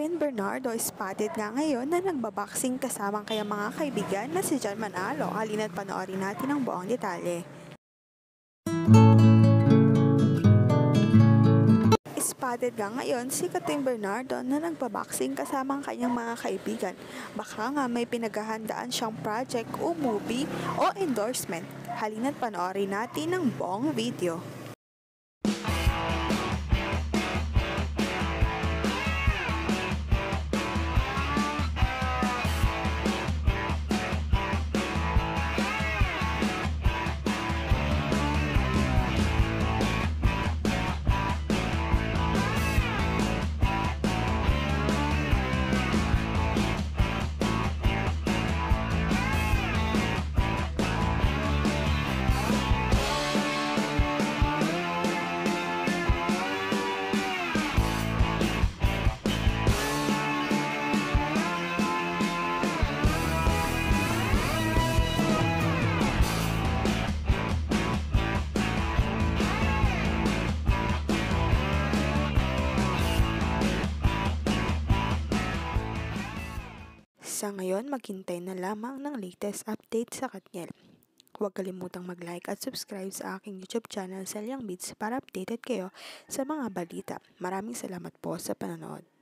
Catherine Bernardo spotted nga ngayon na nagbaboxing kasama ang kanyang mga kaibigan na si John Manalo. Halina't panoorin natin ang buong detalye. Spotted nga ngayon si Catherine Bernardo na nagbaboxing kasama ang kanyang mga kaibigan. Baka nga may pinaghahandaan siyang project o movie o endorsement. Halina't panoorin natin ang buong video. Sa ngayon, maghintay na lamang ng latest update sa Katniel. Huwag kalimutang mag-like at subscribe sa aking YouTube channel, Selyang Beats, para updated kayo sa mga balita. Maraming salamat po sa panonood.